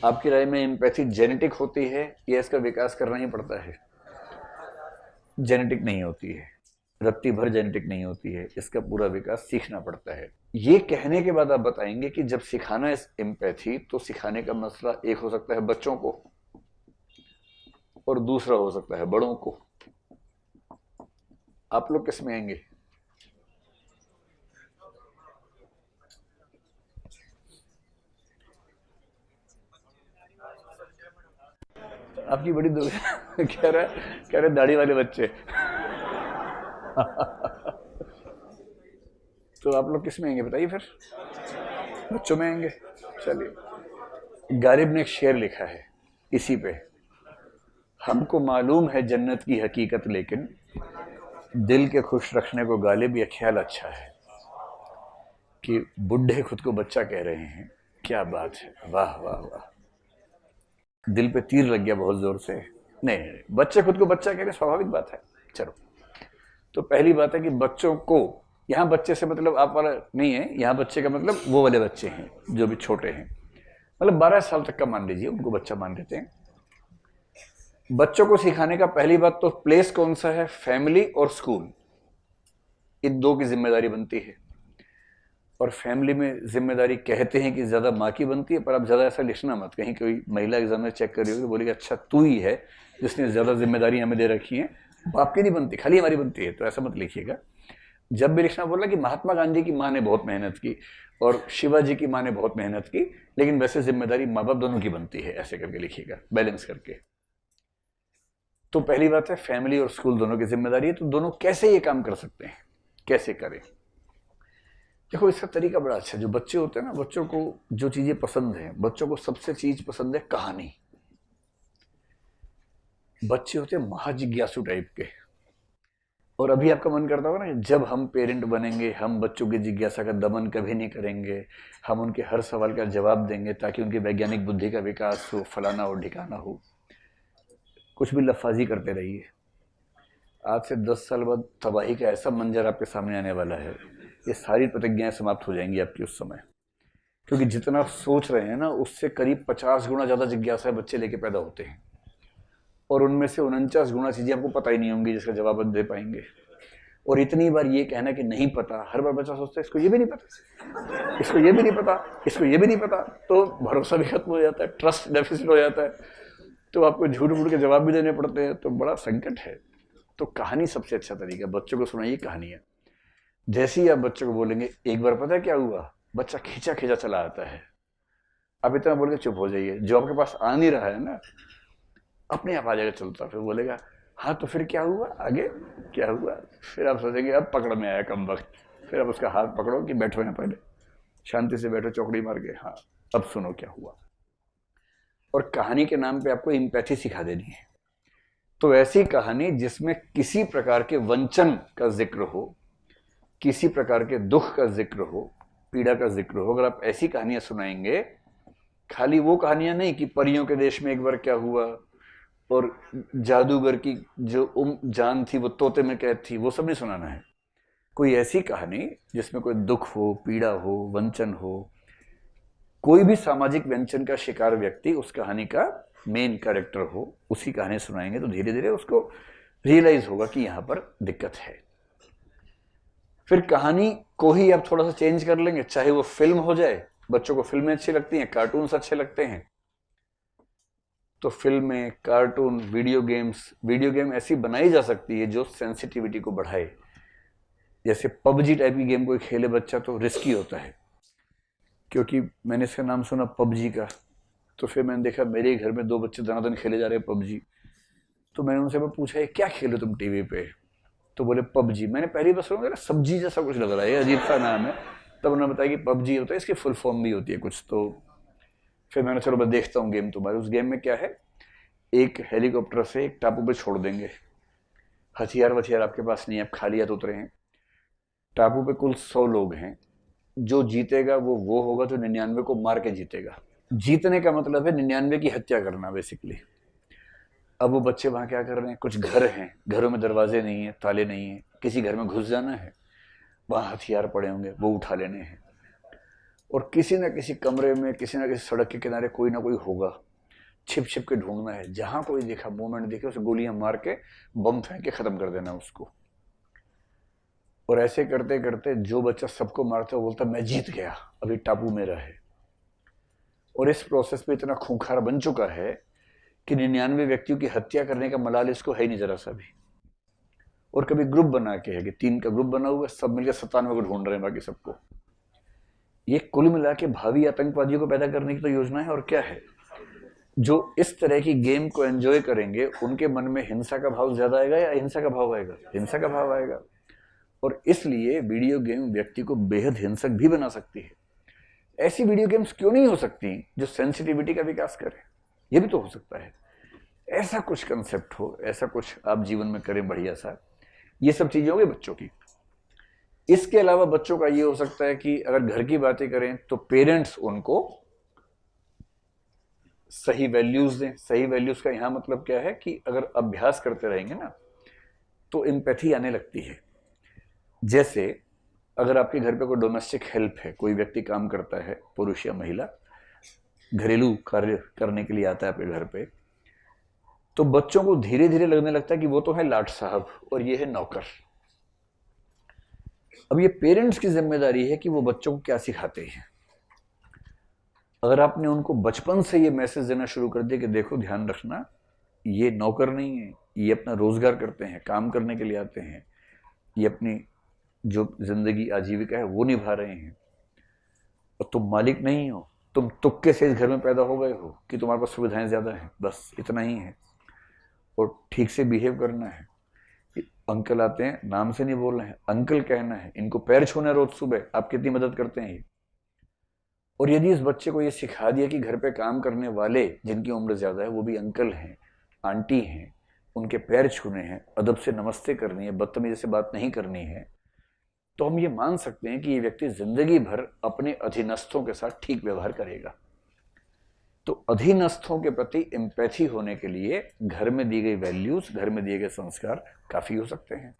आपकी राय में empathy genetic होती है या इसका विकास करना ही पड़ता है? जेनेटिक नहीं होती है, रत्ती भर जेनेटिक नहीं होती है, इसका पूरा विकास सीखना पड़ता है। ये कहने के बाद आप बताएंगे कि जब सिखाना है एम्पैथी, तो सिखाने का मसला एक हो सकता है बच्चों को और दूसरा हो सकता है बड़ों को। आप लोग किस में आएंगे? आपकी बड़ी कह रहे दाढ़ी वाले बच्चे। तो आप लोग किस में आएंगे बताइए फिर? बच्चों में आएंगे। चलिए, गालिब ने एक शेर लिखा है इसी पे। हमको मालूम है जन्नत की हकीकत, लेकिन दिल के खुश रखने को गालिब ये ख्याल अच्छा है कि बुढ़े खुद को बच्चा कह रहे हैं। क्या बात है, वाह वाह वाह। दिल पे तीर लग गया बहुत जोर से। नहीं, बच्चे खुद को बच्चा कह रहे, स्वाभाविक बात है। चलो, तो पहली बात है कि बच्चों को, यहाँ बच्चे से मतलब आप वाला नहीं है, यहाँ बच्चे का मतलब वो वाले बच्चे हैं जो भी छोटे हैं, मतलब 12 साल तक का मान लीजिए, उनको बच्चा मान लेते हैं। बच्चों को सिखाने का पहली बात तो प्लेस कौन सा है? फैमिली और स्कूल, इन दो की जिम्मेदारी बनती है। और फैमिली में जिम्मेदारी कहते हैं कि ज्यादा माँ की बनती है, पर आप ज्यादा ऐसा लिखना मत, कहीं कोई महिला एग्जाम में चेक कर रही होगी तो बोलेगी अच्छा तू ही है जिसने ज्यादा जिम्मेदारी हमें दे रखी है, बाप की नहीं बनती, खाली हमारी बनती है, तो ऐसा मत लिखिएगा। जब भी लिखना बोला कि महात्मा गांधी की माँ ने बहुत मेहनत की और शिवाजी की माँ ने बहुत मेहनत की, लेकिन वैसे जिम्मेदारी माँ बाप दोनों की बनती है, ऐसे करके लिखिएगा, बैलेंस करके। तो पहली बात है फैमिली और स्कूल दोनों की जिम्मेदारी है। तो दोनों कैसे ये काम कर सकते हैं, कैसे करें? देखो, इसका तरीका बड़ा अच्छा है। जो बच्चे होते हैं ना, बच्चों को जो चीजें पसंद है, बच्चों को सबसे चीज पसंद है कहानी। बच्चे होते हैं महाजिज्ञासु टाइप के। और अभी आपका मन करता होगा ना, जब हम पेरेंट बनेंगे हम बच्चों की जिज्ञासा का दमन कभी नहीं करेंगे, हम उनके हर सवाल का जवाब देंगे ताकि उनकी वैज्ञानिक बुद्धि का विकास हो, फलाना हो ढिकाना हो। कुछ भी लफाजी करते रहिए। आज से 10 साल बाद तबाही का ऐसा मंजर आपके सामने आने वाला है, ये सारी प्रतिज्ञाएं समाप्त हो जाएंगी आपकी उस समय। क्योंकि जितना आप सोच रहे हैं ना, उससे करीब 50 गुना ज्यादा जिज्ञासा बच्चे लेके पैदा होते हैं, और उनमें से 49 गुना चीजें आपको पता ही नहीं होंगी जिसका जवाब आप दे पाएंगे। और इतनी बार ये कहना कि नहीं पता, हर बार बच्चा सोचता है इसको ये भी नहीं पता, इसको ये भी नहीं पता, इसको ये भी नहीं पता, तो भरोसा भी खत्म हो जाता है, ट्रस्ट डेफिसिट हो जाता है, तो आपको झूठ मूठ के जवाब भी देने पड़ते हैं, तो बड़ा संकट है। तो कहानी सबसे अच्छा तरीका, बच्चों को सुनाइए कहानियां। जैसे ही आप बच्चों को बोलेंगे एक बार पता है क्या हुआ, बच्चा खींचा खींचा चला आता है। अब इतना बोल के चुप हो जाइए, जो आपके पास आ नहीं रहा है ना, अपने आप आ जाएगा चलता, फिर बोलेगा हाँ तो फिर क्या हुआ, आगे क्या हुआ। फिर आप सोचेंगे अब पकड़ में आया कम वक्त, फिर आप उसका हाथ पकड़ो कि बैठो ना, पहले शांति से बैठो, चौकड़ी मार के, हाँ अब सुनो क्या हुआ। और कहानी के नाम पे आपको इम्पैथी सिखा देनी है। तो ऐसी कहानी जिसमें किसी प्रकार के वंचन का जिक्र हो, किसी प्रकार के दुख का जिक्र हो, पीड़ा का जिक्र हो, अगर आप ऐसी कहानियां सुनाएंगे, खाली वो कहानियां नहीं कि परियों के देश में एक बार क्या हुआ और जादूगर की जो जान थी वो तोते में कैद थी, वो सब नहीं सुनाना है। कोई ऐसी कहानी जिसमें कोई दुख हो, पीड़ा हो, वंचन हो, कोई भी सामाजिक वंचन का शिकार व्यक्ति उस कहानी का मेन कैरेक्टर हो, उसी कहानी सुनाएंगे तो धीरे धीरे उसको रियलाइज होगा कि यहां पर दिक्कत है। फिर कहानी को ही आप थोड़ा सा चेंज कर लेंगे, चाहे वो फिल्म हो जाए, बच्चों को फिल्में अच्छी लगती हैं, कार्टून्स अच्छे लगते हैं, तो फिल्में, कार्टून, वीडियो गेम ऐसी बनाई जा सकती है जो सेंसिटिविटी को बढ़ाए। जैसे पबजी टाइप की गेम कोई खेले बच्चा तो रिस्की होता है, क्योंकि मैंने इसका नाम सुना पबजी का, तो फिर मैंने देखा मेरे घर में 2 बच्चे दनादन खेले जा रहे हैं पबजी। तो मैंने उनसे पूछा क्या खेलो तुम टीवी पे, तो बोले पबजी। मैंने पहली बार सुना सब्जी जैसा कुछ लग रहा है, अजीब सा नाम है। तब उन्होंने बताया कि पबजी होता है, इसकी फुल फॉर्म भी होती है कुछ। तो फिर मैंने चलो मैं देखता हूँ गेम तुम्हारे। उस गेम में क्या है, एक हेलीकॉप्टर से एक टापू पे छोड़ देंगे, हथियार वथियार आपके पास नहीं है, आप खाली हाथ उतरे हैं। टापू पे कुल 100 लोग हैं, जो जीतेगा वो होगा जो 99 को मार के जीतेगा। जीतने का मतलब है 99 की हत्या करना बेसिकली। अब वो बच्चे वहां क्या कर रहे हैं, कुछ घर हैं, घरों में दरवाजे नहीं है, ताले नहीं है, किसी घर में घुस जाना है, वहां हथियार पड़े होंगे, वो उठा लेने हैं। और किसी ना किसी कमरे में, किसी ना किसी सड़क के किनारे कोई ना कोई होगा, छिप छिप के ढूंढना है, जहां कोई देखा, मूवमेंट देखे, उसे गोलियां मार के, बम फेंक के खत्म कर देना उसको। और ऐसे करते करते जो बच्चा सबको मारता है वो बोलता मैं जीत गया, अभी टापू मेरा है। और इस प्रोसेस में इतना खूंखार बन चुका है कि 99 व्यक्तियों की हत्या करने का मलाल इसको है ही नहीं जरा सा भी। और कभी ग्रुप बना के है कि 3 का ग्रुप बना हुआ है, सब मिलकर 97 को ढूंढ रहे हैं बाकी सबको। ये कुल मिला के भावी आतंकवादियों को पैदा करने की तो योजना है। और क्या है, जो इस तरह की गेम को एंजॉय करेंगे उनके मन में हिंसा का भाव ज्यादा आएगा या अहिंसा का भाव आएगा? हिंसा का भाव आएगा। और इसलिए वीडियो गेम व्यक्ति को बेहद हिंसक भी बना सकती है। ऐसी वीडियो गेम्स क्यों नहीं हो सकती जो सेंसिटिविटी का विकास करें? ये भी तो हो सकता है। ऐसा कुछ कंसेप्ट हो, ऐसा कुछ आप जीवन में करें बढ़िया सा। ये सब चीजें होंगी बच्चों की। इसके अलावा बच्चों का ये हो सकता है कि अगर घर की बातें करें तो पेरेंट्स उनको सही वैल्यूज दें। सही वैल्यूज का यहां मतलब क्या है कि अगर अभ्यास करते रहेंगे ना तो एम्पैथी आने लगती है। जैसे अगर आपके घर पे कोई डोमेस्टिक हेल्प है, कोई व्यक्ति काम करता है, पुरुष या महिला, घरेलू कार्य करने के लिए आता है आपके घर पे, तो बच्चों को धीरे धीरे लगने लगता है कि वो तो है लाट साहब और ये है नौकर। अब ये पेरेंट्स की जिम्मेदारी है कि वो बच्चों को क्या सिखाते हैं। अगर आपने उनको बचपन से ये मैसेज देना शुरू कर दिया कि देखो ध्यान रखना, ये नौकर नहीं है, ये अपना रोजगार करते हैं, काम करने के लिए आते हैं, ये अपनी जो जिंदगी आजीविका है वो निभा रहे हैं, और तुम मालिक नहीं हो, तुम तुक्के से इस घर में पैदा हो गए हो कि तुम्हारे पास सुविधाएं ज्यादा हैं, बस इतना ही है। और ठीक से बिहेव करना है। अंकल आते हैं, नाम से नहीं बोलना है, अंकल कहना है, इनको पैर छूना रोज सुबह, आप कितनी मदद करते हैं ये। और यदि इस बच्चे को ये सिखा दिया कि घर पे काम करने वाले जिनकी उम्र ज्यादा है वो भी अंकल हैं, आंटी हैं, उनके पैर छूने हैं, अदब से नमस्ते करनी है, बदतमीजी से बात नहीं करनी है, तो हम ये मान सकते हैं कि ये व्यक्ति जिंदगी भर अपने अधीनस्थों के साथ ठीक व्यवहार करेगा। तो अधीनस्थों के प्रति एम्पैथी होने के लिए घर में दी गई वैल्यूज, घर में दिए गए संस्कार काफी हो सकते हैं।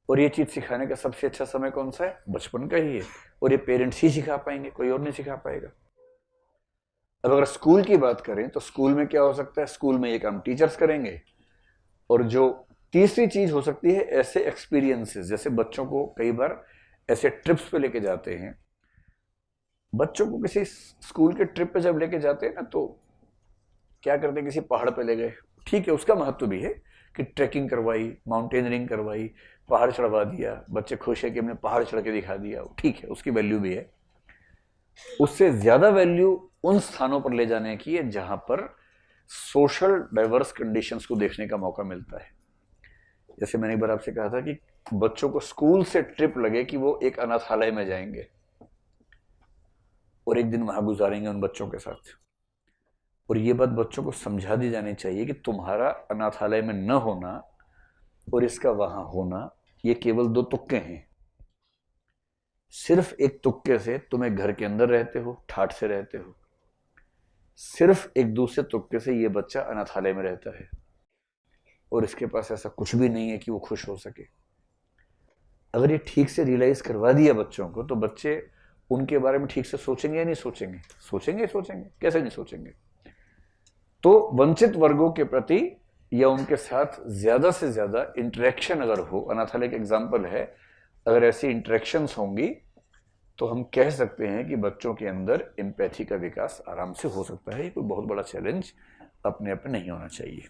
और ये चीज सिखाने का सबसे अच्छा समय कौन सा है? बचपन का ही है। और ये पेरेंट्स ही सिखा पाएंगे, कोई और नहीं सिखा पाएगा। अब अगर स्कूल की बात करें तो स्कूल में क्या हो सकता है? स्कूल में ये काम टीचर्स करेंगे। और जो तीसरी चीज हो सकती है, ऐसे एक्सपीरियंसेस, जैसे बच्चों को कई बार ऐसे ट्रिप्स पे लेके जाते हैं। बच्चों को किसी स्कूल के ट्रिप पे जब लेके जाते हैं ना, तो क्या करते हैं, किसी पहाड़ पे ले गए, ठीक है, उसका महत्व भी है कि ट्रैकिंग करवाई, माउंटेनियरिंग करवाई, पहाड़ चढ़वा दिया, बच्चे खुश है कि हमने पहाड़ चढ़ के दिखा दिया, ठीक है, उसकी वैल्यू भी है। उससे ज्यादा वैल्यू उन स्थानों पर ले जाने की है जहां पर सोशल डाइवर्स कंडीशंस को देखने का मौका मिलता है। जैसे मैंने एक बार आपसे कहा था कि बच्चों को स्कूल से ट्रिप लगे कि वो एक अनाथालय में जाएंगे और एक दिन वहां गुजारेंगे उन बच्चों के साथ। और ये बात बच्चों को समझा दी जानी चाहिए कि तुम्हारा अनाथालय में न होना और इसका वहां होना, ये केवल 2 तुक्के हैं। सिर्फ एक तुक्के से तुम एक घर के अंदर रहते हो, ठाठ से रहते हो। सिर्फ एक दूसरे तुक्के से ये बच्चा अनाथालय में रहता है और इसके पास ऐसा कुछ भी नहीं है कि वो खुश हो सके। अगर ये ठीक से रियलाइज करवा दिया बच्चों को, तो बच्चे उनके बारे में ठीक से सोचेंगे या नहीं सोचेंगे? सोचेंगे, सोचेंगे, कैसे नहीं सोचेंगे। तो वंचित वर्गों के प्रति या उनके साथ ज्यादा से ज्यादा इंटरेक्शन अगर हो, अनाथालय का एग्जाम्पल है, अगर ऐसी इंटरेक्शंस होंगी तो हम कह सकते हैं कि बच्चों के अंदर एम्पैथी का विकास आराम से हो सकता है। ये कोई बहुत बड़ा चैलेंज अपने आप में नहीं होना चाहिए।